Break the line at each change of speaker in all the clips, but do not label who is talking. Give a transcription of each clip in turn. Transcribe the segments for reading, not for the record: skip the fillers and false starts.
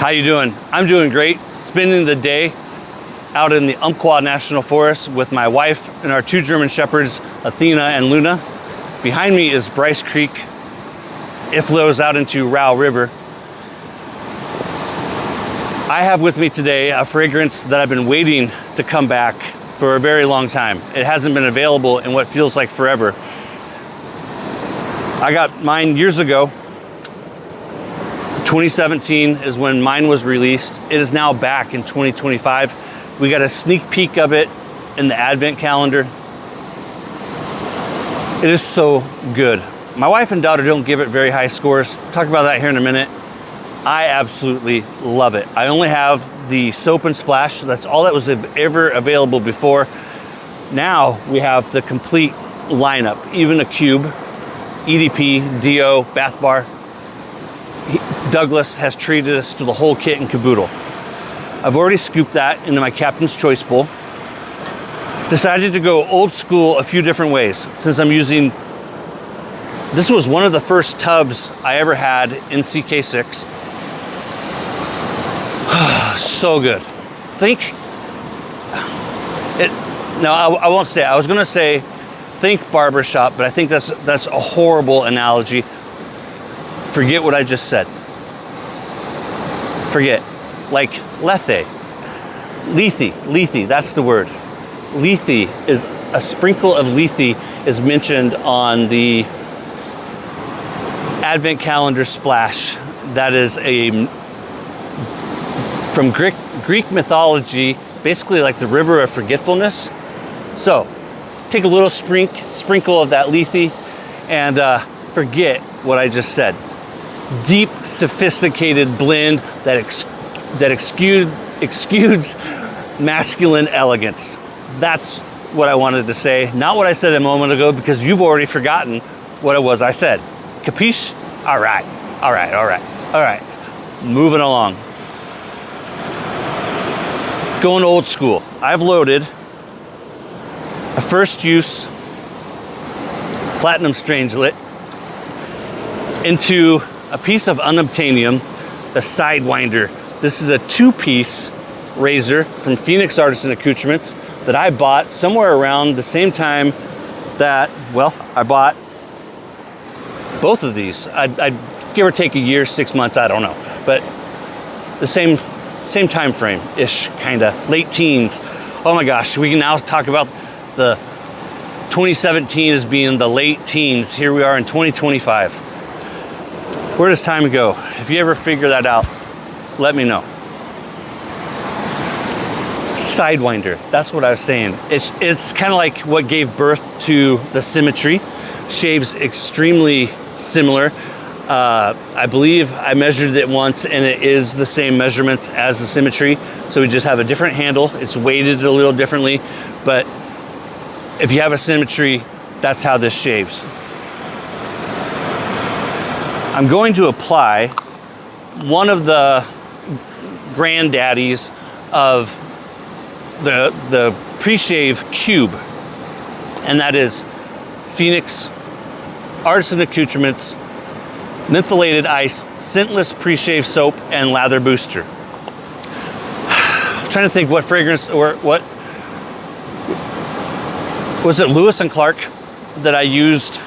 How you doing? I'm doing great. Spending the day out in the Umpqua National Forest with my wife and our two German Shepherds, Athena and Luna. Behind me is Bryce Creek. It flows out into Row River. I have with me today a fragrance that I've been waiting to come back for a very long time. It hasn't been available in what feels like forever. I got mine years ago. 2017 is when mine was released. It is now back in 2025. We got a sneak peek of it in the advent calendar. It is so good. My wife and daughter don't give it very high scores. Talk about that here in a minute. I absolutely love it. I only have the soap and splash. That's all that was ever available before. Now we have the complete lineup, even a cube, EDP, DO, bath bar. Douglas has treated us to the whole kit and caboodle. I've already scooped that into my Captain's Choice bowl. Decided to go old school a few different ways since I'm using, this was one of the first tubs I ever had in CK6. So good. I won't say it. I was gonna say think barbershop, but I think that's a horrible analogy. Forget what I just said. Forget. Like lethe. Lethe, that's the word. Lethe is a sprinkle of lethe is mentioned on the Advent calendar splash. That is from Greek mythology, basically like the river of forgetfulness. So take a little sprinkle of that lethe and forget what I just said. Deep, sophisticated blend that exudes masculine elegance. That's what I wanted to say. Not what I said a moment ago, because you've already forgotten what it was I said. Capiche? All right. Moving along. Going old school. I've loaded a first use platinum strangelet into a piece of unobtainium, the Sidewinder. This is a 2-piece razor from Phoenix Artisan Accoutrements that I bought somewhere around the same time that, well, I bought both of these. I'd give or take a year, 6 months, I don't know. But the same time frame-ish, kinda, late teens. Oh my gosh, we can now talk about the 2017 as being the late teens. Here we are in 2025. Where does time go? If you ever figure that out, let me know. Sidewinder, that's what I was saying. It's kind of like what gave birth to the Symmetry. Shaves extremely similar. I believe I measured it once and it is the same measurements as the Symmetry. So we just have a different handle. It's weighted a little differently, but if you have a Symmetry, that's how this shaves. I'm going to apply one of the granddaddies of the pre-shave cube, and that is Phoenix Artisan Accoutrements Mentholated Ice Scentless Pre-Shave Soap and Lather Booster. I'm trying to think what fragrance or what was it, Lewis and Clark, that I used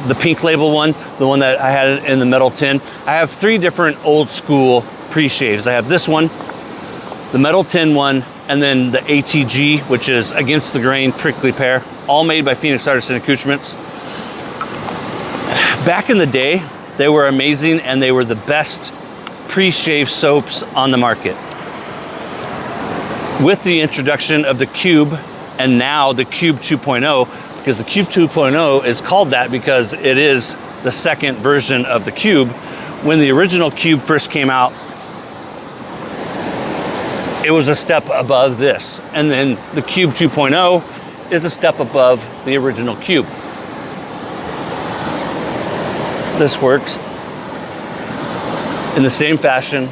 the pink label one, the one that I had in the metal tin. I have 3 different old school pre-shaves. I have this one, the metal tin one, and then the ATG, which is Against the Grain Prickly Pear, all made by Phoenix Artisan Accoutrements. Back in the day, they were amazing and they were the best pre-shave soaps on the market. With the introduction of the Cube and now the Cube 2.0, because the Cube 2.0 is called that because it is the second version of the Cube. When the original Cube first came out, it was a step above this. And then the Cube 2.0 is a step above the original Cube. This works in the same fashion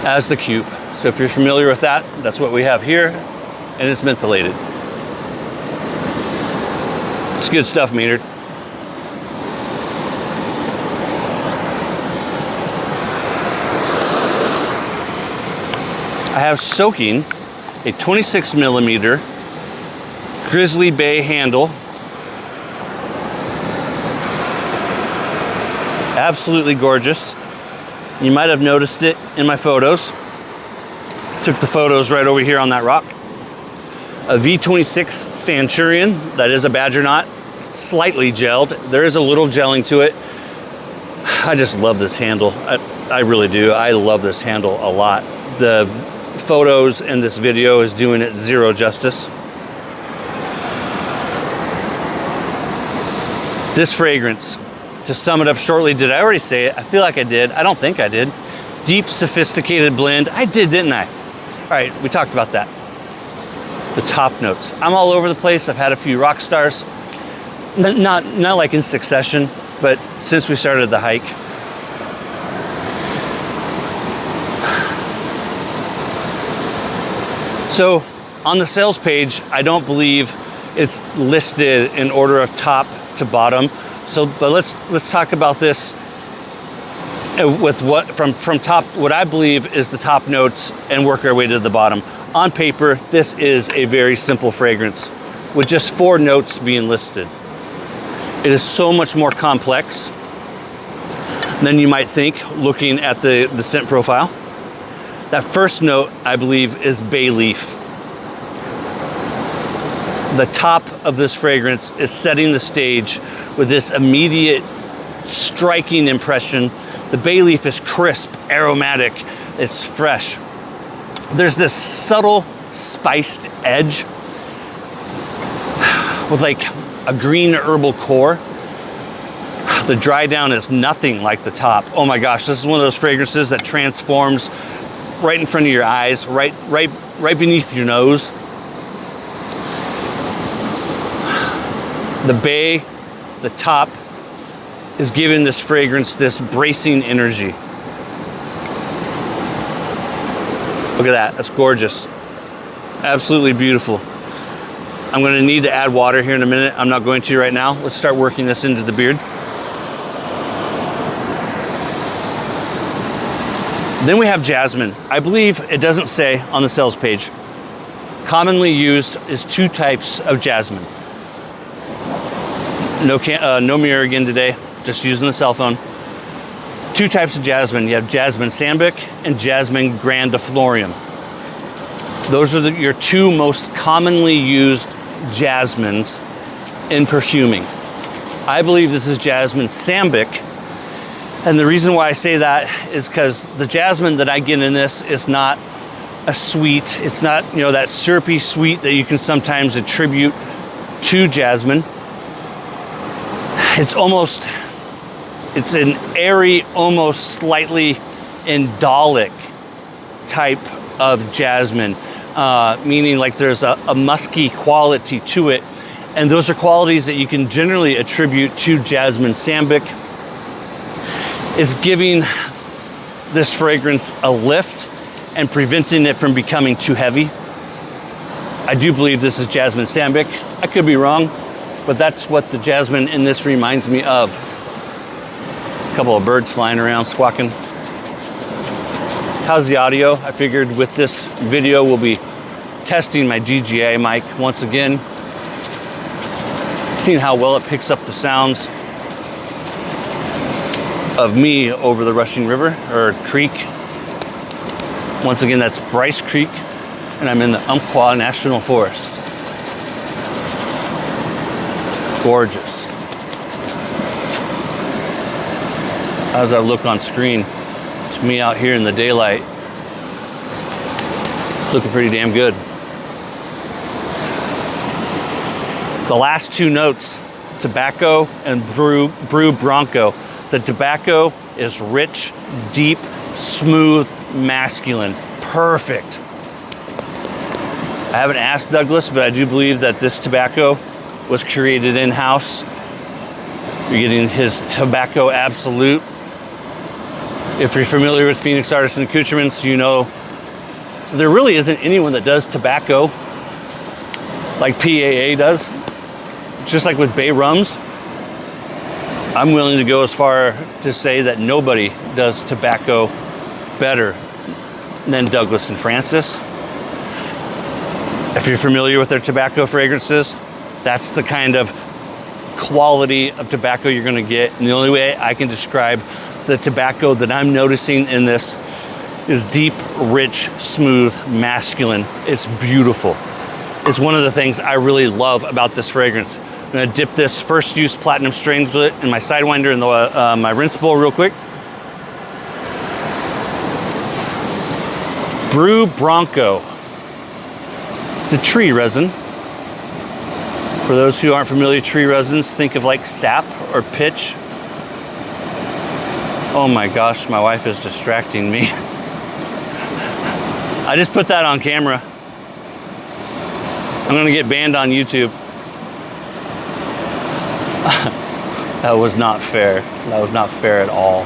as the Cube. So if you're familiar with that, that's what we have here, and it's mentholated. It's good stuff, Maynard. I have soaking a 26 millimeter Grizzly Bay handle. Absolutely gorgeous. You might have noticed it in my photos. Took the photos right over here on that rock. A V26 Fanturion, that is a badger knot, slightly gelled. There is a little gelling to it. I just love this handle. I really do. I love this handle a lot. The photos in this video is doing it zero justice. This fragrance, to sum it up shortly, did I already say it? I feel like I did. I don't think I did. Deep, sophisticated blend. I did, didn't I? All right, we talked about that. The top notes. I'm all over the place. I've had a few rock stars. Not like in succession, but since we started the hike. So on the sales page, I don't believe it's listed in order of top to bottom. So, but let's talk about this with what from top, what I believe is the top notes, and work our way to the bottom. On paper, this is a very simple fragrance with just 4 notes being listed. It is so much more complex than you might think looking at the scent profile. That first note, I believe, is bay leaf. The top of this fragrance is setting the stage with this immediate striking impression. The bay leaf is crisp, aromatic, it's fresh. There's this subtle spiced edge with like a green herbal core. The dry down is nothing like the top. Oh my gosh, this is one of those fragrances that transforms right in front of your eyes, right beneath your nose. The bay, the top, is giving this fragrance this bracing energy. Look at that, that's gorgeous. Absolutely beautiful. I'm gonna need to add water here in a minute. I'm not going to right now. Let's start working this into the beard. Then we have jasmine. I believe it doesn't say on the sales page. Commonly used is 2 types of jasmine. No mirror again today, just using the cell phone. 2 types of jasmine. You have jasmine sambic and jasmine grandiflorium. Those are your 2 most commonly used jasmines in perfuming. I believe this is jasmine sambic, and the reason why I say that is because the jasmine that I get in this is not a sweet. It's not, you know, that syrupy sweet that you can sometimes attribute to jasmine. It's an airy, almost slightly indolic type of jasmine, meaning like there's a musky quality to it. And those are qualities that you can generally attribute to jasmine sambic. It's giving this fragrance a lift and preventing it from becoming too heavy. I do believe this is jasmine sambic. I could be wrong, but that's what the jasmine in this reminds me of. A couple of birds flying around, squawking. How's the audio? I figured with this video, we'll be testing my GGA mic once again, seeing how well it picks up the sounds of me over the rushing river or creek. Once again, that's Bryce Creek, and I'm in the Umpqua National Forest. Gorgeous. How does that look on screen? It's me out here in the daylight. It's looking pretty damn good. The last 2 notes, tobacco and brew bronco. The tobacco is rich, deep, smooth, masculine. Perfect. I haven't asked Douglas, but I do believe that this tobacco was created in-house. You're getting his Tobacco Absolute. If you're familiar with Phoenix Artisan Accoutrements, you know there really isn't anyone that does tobacco like PAA does. Just like with Bay Rums, I'm willing to go as far to say that nobody does tobacco better and then Douglas and Francis. If you're familiar with their tobacco fragrances, that's the kind of quality of tobacco you're gonna get. And the only way I can describe the tobacco that I'm noticing in this is deep, rich, smooth, masculine. It's beautiful. It's one of the things I really love about this fragrance. I'm gonna dip this first use platinum strangelet in my Sidewinder in the, my rinse bowl real quick. Brew Bronco. It's a tree resin. For those who aren't familiar, tree resins, think of like sap or pitch. Oh my gosh, my wife is distracting me. I just put that on camera. I'm gonna get banned on YouTube. That was not fair. That was not fair at all.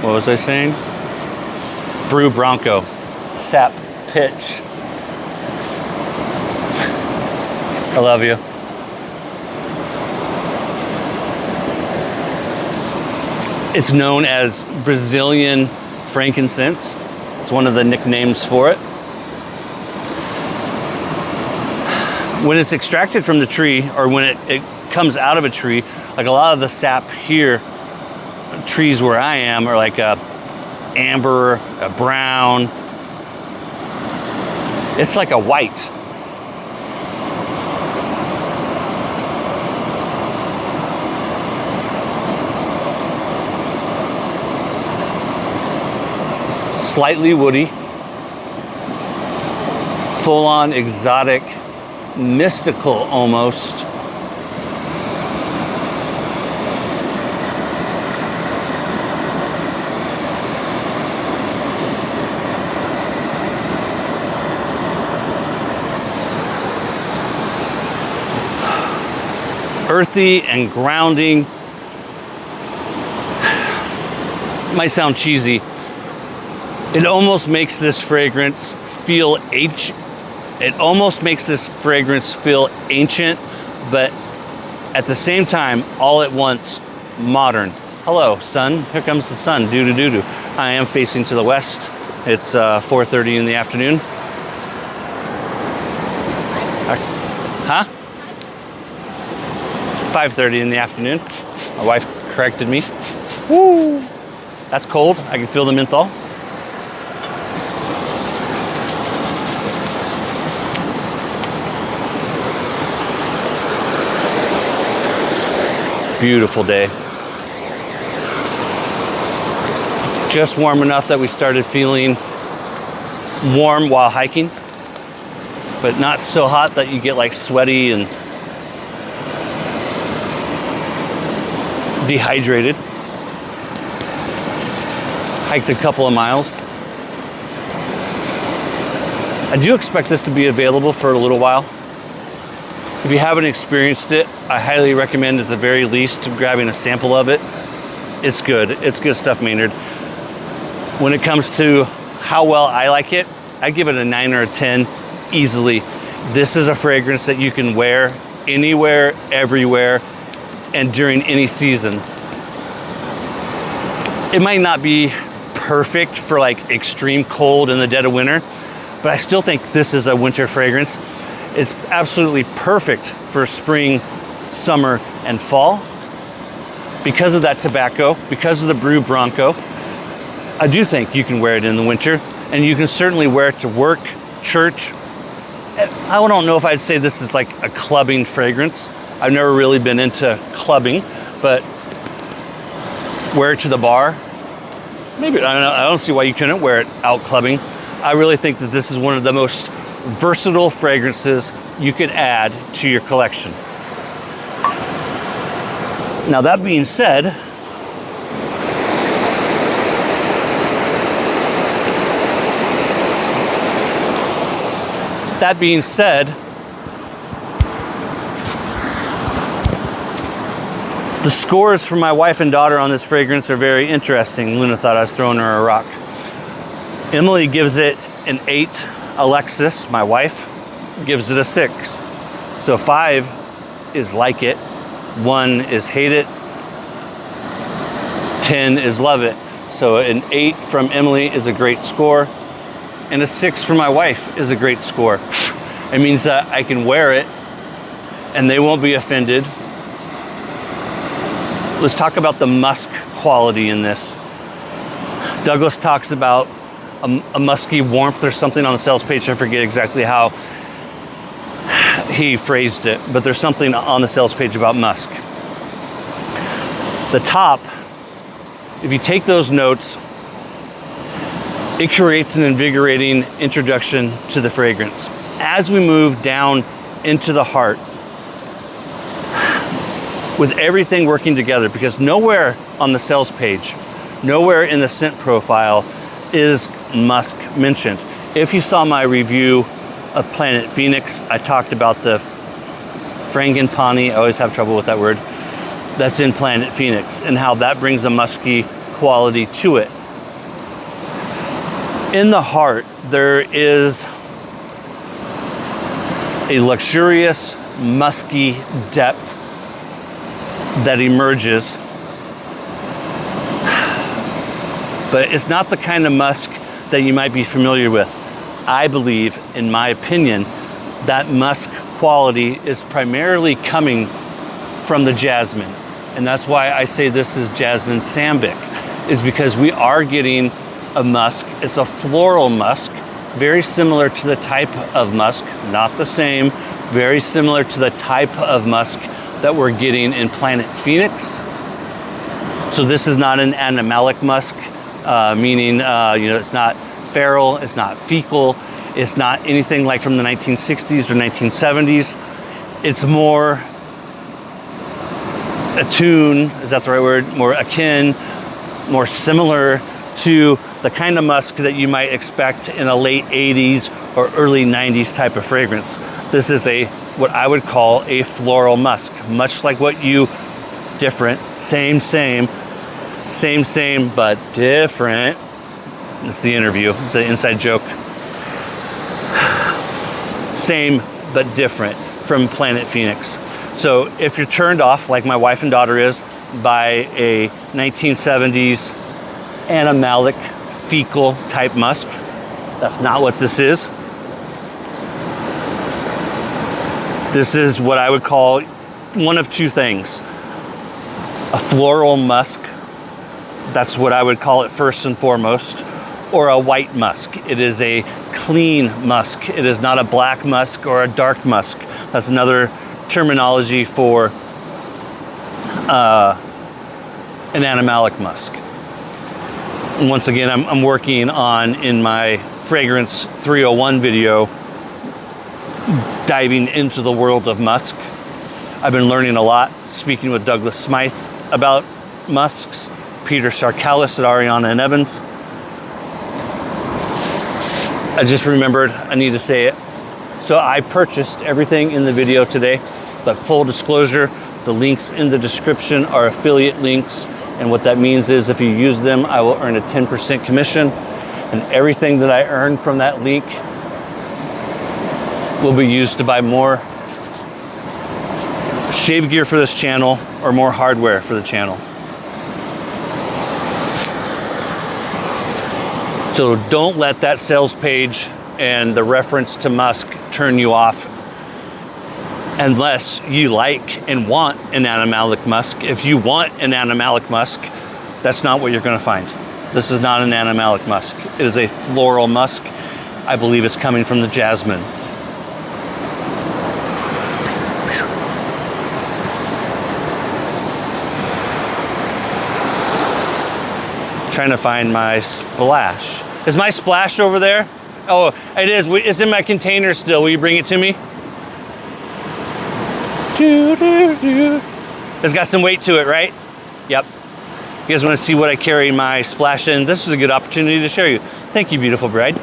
What was I saying? Brew Bronco, sap pitch. I love you. It's known as Brazilian frankincense. It's one of the nicknames for it. When it's extracted from the tree, or when it comes out of a tree, like a lot of the sap here, trees where I am are like a amber, a brown. It's like a white. Slightly woody, full-on exotic, mystical almost. Earthy and grounding. Might sound cheesy. It almost makes this fragrance feel ancient. It almost makes this fragrance feel ancient, but at the same time, all at once, modern. Hello, sun. Here comes the sun. Doo-doo-doo-doo. I am facing to the west. It's 4:30 in the afternoon. Huh? 5:30 in the afternoon. My wife corrected me. Woo! That's cold. I can feel the menthol. Beautiful day. Just warm enough that we started feeling warm while hiking, but not so hot that you get like sweaty and dehydrated. Hiked a couple of miles. I do expect this to be available for a little while. If you haven't experienced it, I highly recommend at the very least grabbing a sample of it. It's good. It's good stuff, Maynard. When it comes to how well I like it, I give it a 9 or a 10 easily. This is a fragrance that you can wear anywhere, everywhere, and during any season. It might not be perfect for like extreme cold in the dead of winter, but I still think this is a winter fragrance. It's absolutely perfect for spring, summer, and fall. Because of that tobacco, because of the Brew Bronco, I do think you can wear it in the winter, and you can certainly wear it to work, church. I don't know if I'd say this is like a clubbing fragrance. I've never really been into clubbing, but wear it to the bar. Maybe, I don't know, I don't see why you couldn't wear it out clubbing. I really think that this is one of the most versatile fragrances you could add to your collection. Now that being said, the scores for my wife and daughter on this fragrance are very interesting. Luna thought I was throwing her a rock. Emily gives it an 8. Alexis, my wife, gives it a 6. So 5 is like it, 1 is hate it, 10 is love it. So an 8 from Emily is a great score, and a 6 from my wife is a great score. It means that I can wear it and they won't be offended. Let's talk about the musk quality in this. Douglas talks about a musky warmth or something on the sales page. I forget exactly how he phrased it, but there's something on the sales page about musk. The top, if you take those notes, it creates an invigorating introduction to the fragrance. As we move down into the heart, with everything working together, because nowhere on the sales page, nowhere in the scent profile is musk mentioned. If you saw my review of Planet Phoenix, I talked about the frangipani, I always have trouble with that word, that's in Planet Phoenix, and how that brings a musky quality to it. In the heart, there is a luxurious, musky depth that emerges, but it's not the kind of musk that you might be familiar with. I believe, in my opinion, that musk quality is primarily coming from the jasmine. And that's why I say this is jasmine sambic, is because we are getting a musk. It's a floral musk, very similar to the type of musk, not the same, very similar to the type of musk that we're getting in Planet Phoenix. So this is not an animalic musk, meaning it's not feral, it's not fecal, it's not anything like from the 1960s or 1970s. It's more attuned, is that the right word? More akin, more similar to the kind of musk that you might expect in a late 80s or early 90s type of fragrance. This is what I would call a floral musk, much like what you, different, same, but different. It's the interview, it's an inside joke. Same, but different from Planet Phoenix. So if you're turned off, like my wife and daughter is, by a 1970s animalic fecal type musk, that's not what this is. This is what I would call one of two things. A floral musk, that's what I would call it first and foremost, or a white musk. It is a clean musk. It is not a black musk or a dark musk. That's another terminology for an animalic musk. And once again, I'm working on, in my Fragrance 301 video, diving into the world of musk. I've been learning a lot, speaking with Douglas Smythe about musks, Peter Sarkalis at Ariana and Evans. I just remembered, I need to say it. So I purchased everything in the video today, but full disclosure, the links in the description are affiliate links. And what that means is if you use them, I will earn a 10% commission. And everything that I earn from that link will be used to buy more shave gear for this channel or more hardware for the channel. So don't let that sales page and the reference to musk turn you off, unless you like and want an animalic musk. If you want an animalic musk, that's not what you're going to find. This is not an animalic musk. It is a floral musk. I believe it's coming from the jasmine. Trying to find my splash. Is my splash over there? Oh, it is. It's in my container still. Will you bring it to me? It's got some weight to it, right? Yep. You guys want to see what I carry my splash in? This is a good opportunity to show you. Thank you, beautiful bride.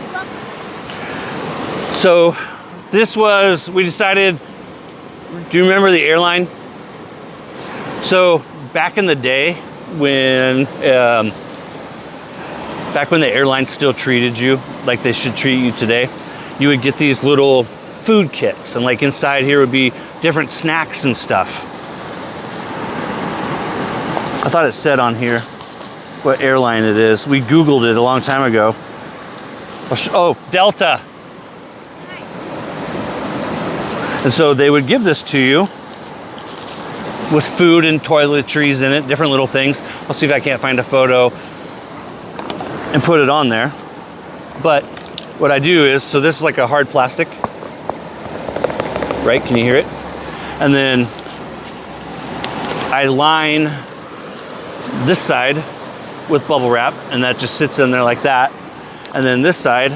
So this was, we decided, do you remember the airline? So back in the day when, back when the airline still treated you like they should treat you today, you would get these little food kits, and like inside here would be different snacks and stuff. I thought it said on here, what airline it is. We Googled it a long time ago. Oh, Delta. And so they would give this to you with food and toiletries in it, different little things. I'll see if I can't find a photo and put it on there. But what I do is, so this is like a hard plastic, right? Can you hear it? And then I line this side with bubble wrap, and that just sits in there like that. And then this side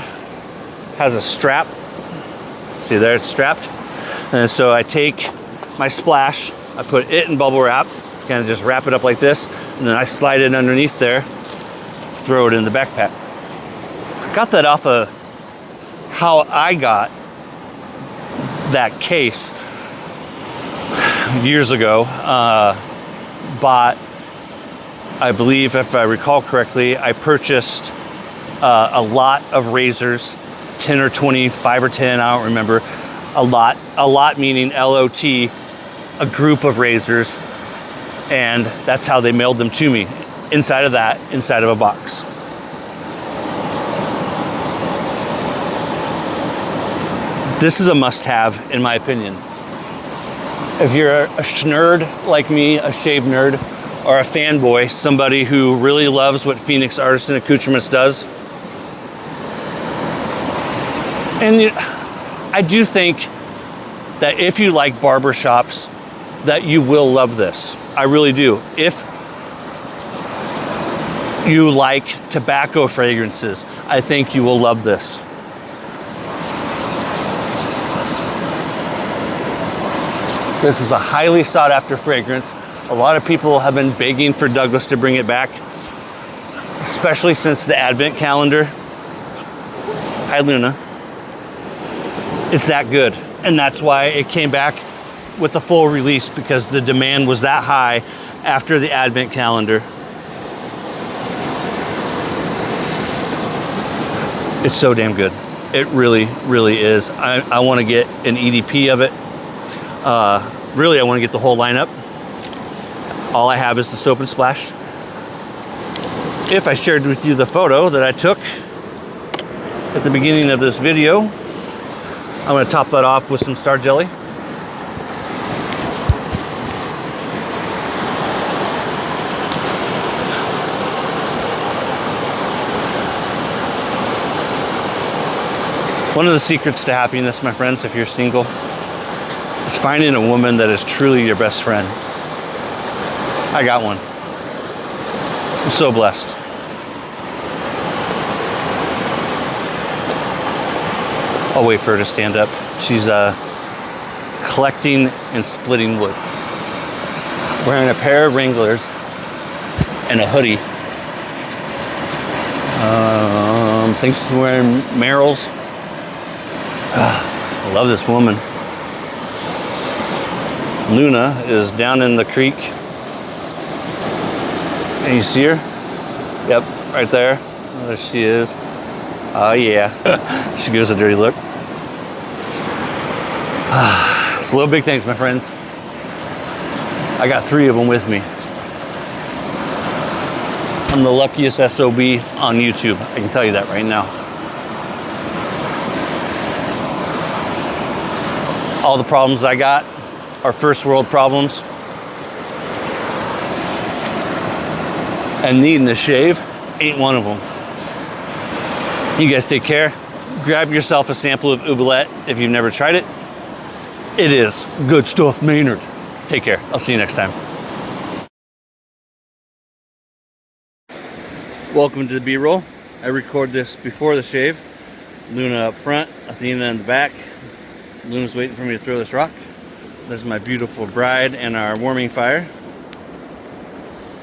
has a strap. See there, it's strapped. And so I take my splash, I put it in bubble wrap, kind of just wrap it up like this, and then I slide it underneath there, throw it in the backpack. I got that off of how I got that case years ago. Bought, I believe, if I recall correctly, I purchased a lot of razors, 10 or 20, 5 or 10, I don't remember. A lot meaning L-O-T, a group of razors, and that's how they mailed them to me. Inside of a box. This is a must-have, in my opinion. If you're a nerd like me, a shave nerd, or a fanboy, somebody who really loves what Phoenix Artisan Accoutrements does, and I do think that if you like barbershops, that you will love this. I really do. If you like tobacco fragrances, I think you will love this. This is a highly sought after fragrance. A lot of people have been begging for Douglas to bring it back, especially since the Advent calendar. Hi, Luna. It's that good. And that's why it came back with the full release, because the demand was that high after the Advent calendar. It's so damn good. It really, really is. I want to get an EDP of it. Really, I want to get the whole lineup. All I have is the soap and splash. If I shared with you the photo that I took at the beginning of this video, I'm going to top that off with some star jelly. One of the secrets to happiness, my friends, if you're single, is finding a woman that is truly your best friend. I got one. I'm so blessed. I'll wait for her to stand up. She's collecting and splitting wood. Wearing a pair of Wranglers and a hoodie. I think she's wearing Merrell's. I love this woman. Luna is down in the creek. And you see her? Yep, right there. There she is. Oh yeah. She gives a dirty look. It's little big things, my friends. I got 3 of them with me. I'm the luckiest SOB on YouTube. I can tell you that right now. All the problems I got are first world problems. And needing a shave ain't one of them. You guys take care. Grab yourself a sample of Oubliette if you've never tried it. It is good stuff, Maynard. Take care. I'll see you next time. Welcome to the B-roll. I record this before the shave. Luna up front, Athena in the back. Luna's waiting for me to throw this rock. There's my beautiful bride and our warming fire.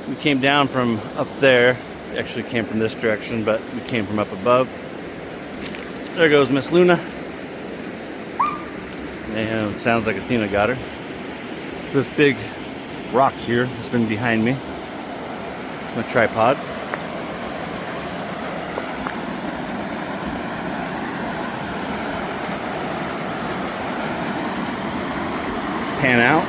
We came down from up there. We actually came from this direction, but we came from up above. There goes Miss Luna. And it sounds like Athena got her. This big rock here has been behind me. My tripod. Pan out.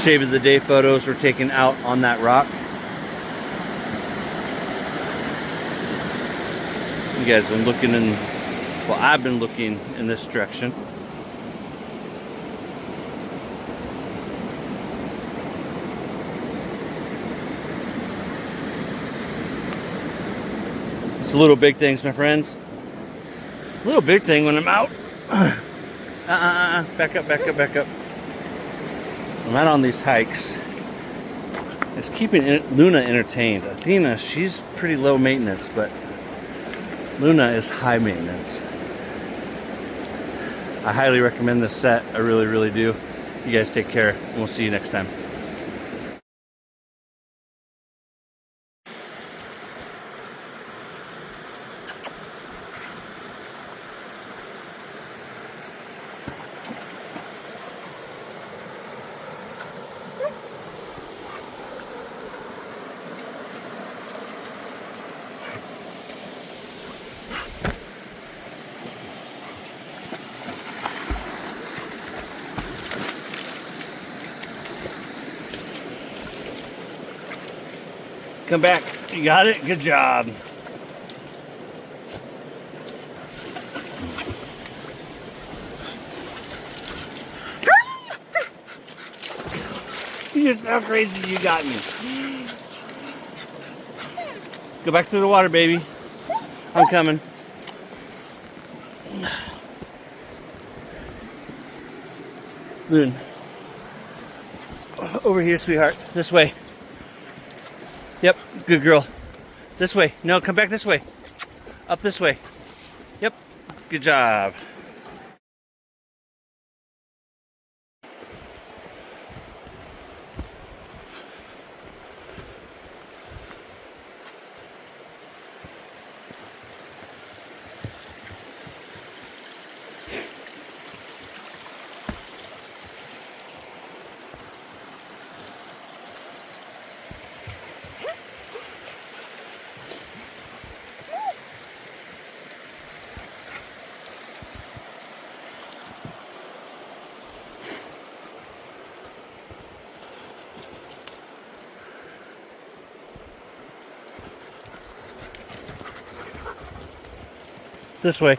shave of the day photos were taken out on that rock. You guys have been looking in, well, I've been looking in this direction. It's little big things, my friends. Little big thing when I'm out. Back up, back up, back up. I'm out on these hikes. It's keeping Luna entertained. Athena, she's pretty low maintenance, but Luna is high maintenance. I highly recommend this set. I really, really do. You guys take care, and we'll see you next time. Come back. You got it? Good job. You're so crazy, you got me. Go back to the water, baby. I'm coming. Loon. Over here, sweetheart. This way. Yep, good girl. This way. No, come back this way. Up this way. Yep, good job. This way.